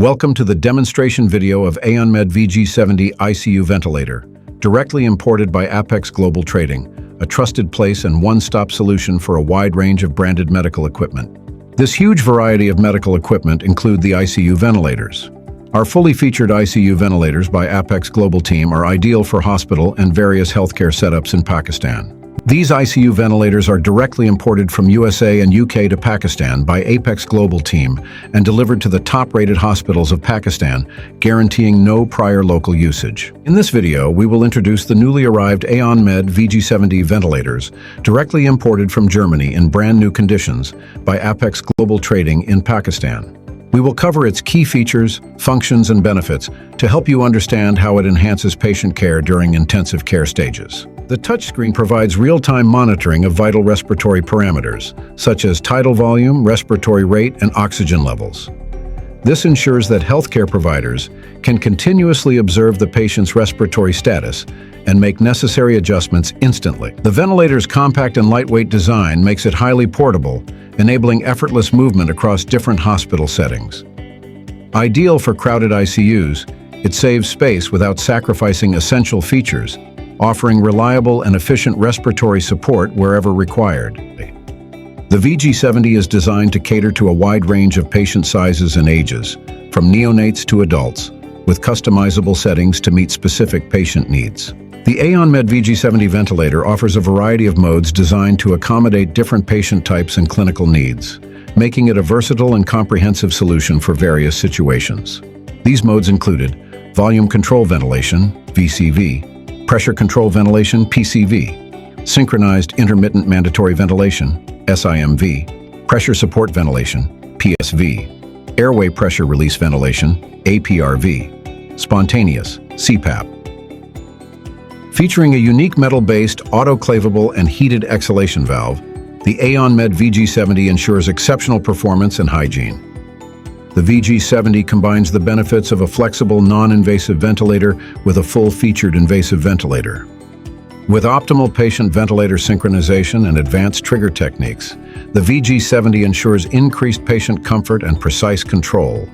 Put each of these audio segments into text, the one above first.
Welcome to the demonstration video of Aeonmed VG70 ICU Ventilator, directly imported by Appex Global Trading, a trusted place and one-stop solution for a wide range of branded medical equipment. This huge variety of medical equipment include the ICU ventilators. Our fully featured ICU ventilators by Appex Global Team are ideal for hospital and various healthcare setups in Pakistan. These ICU ventilators are directly imported from USA and UK to Pakistan by Appex Global Team and delivered to the top-rated hospitals of Pakistan, guaranteeing no prior local usage. In this video, we will introduce the newly arrived Aeonmed VG70 ventilators, directly imported from Germany in brand new conditions by Appex Global Trading in Pakistan. We will cover its key features, functions, and benefits to help you understand how it enhances patient care during intensive care stages. The touchscreen provides real-time monitoring of vital respiratory parameters, such as tidal volume, respiratory rate, and oxygen levels. This ensures that healthcare providers can continuously observe the patient's respiratory status and make necessary adjustments instantly. The ventilator's compact and lightweight design makes it highly portable, enabling effortless movement across different hospital settings. Ideal for crowded ICUs, it saves space without sacrificing essential features, offering reliable and efficient respiratory support wherever required. The VG70 is designed to cater to a wide range of patient sizes and ages, from neonates to adults, with customizable settings to meet specific patient needs. The Aeonmed VG70 ventilator offers a variety of modes designed to accommodate different patient types and clinical needs, making it a versatile and comprehensive solution for various situations. These modes included volume control ventilation, VCV, pressure control ventilation, PCV, synchronized intermittent mandatory ventilation, SIMV, pressure support ventilation, PSV, airway pressure release ventilation, APRV, spontaneous, CPAP. Featuring a unique metal-based, autoclavable, and heated exhalation valve, the Aeonmed VG70 ensures exceptional performance and hygiene. The VG70 combines the benefits of a flexible, non-invasive ventilator with a full-featured invasive ventilator. With optimal patient ventilator synchronization and advanced trigger techniques, the VG70 ensures increased patient comfort and precise control.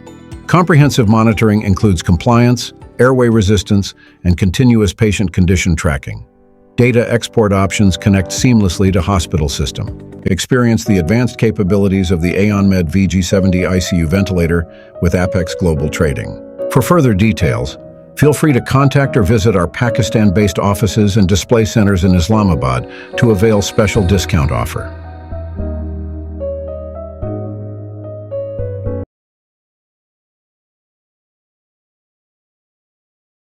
Comprehensive monitoring includes compliance, airway resistance, and continuous patient condition tracking. Data export options connect seamlessly to hospital system. Experience the advanced capabilities of the Aeonmed VG70 ICU ventilator with Appex Global Trading. For further details, feel free to contact or visit our Pakistan-based offices and display centers in Islamabad to avail special discount offer.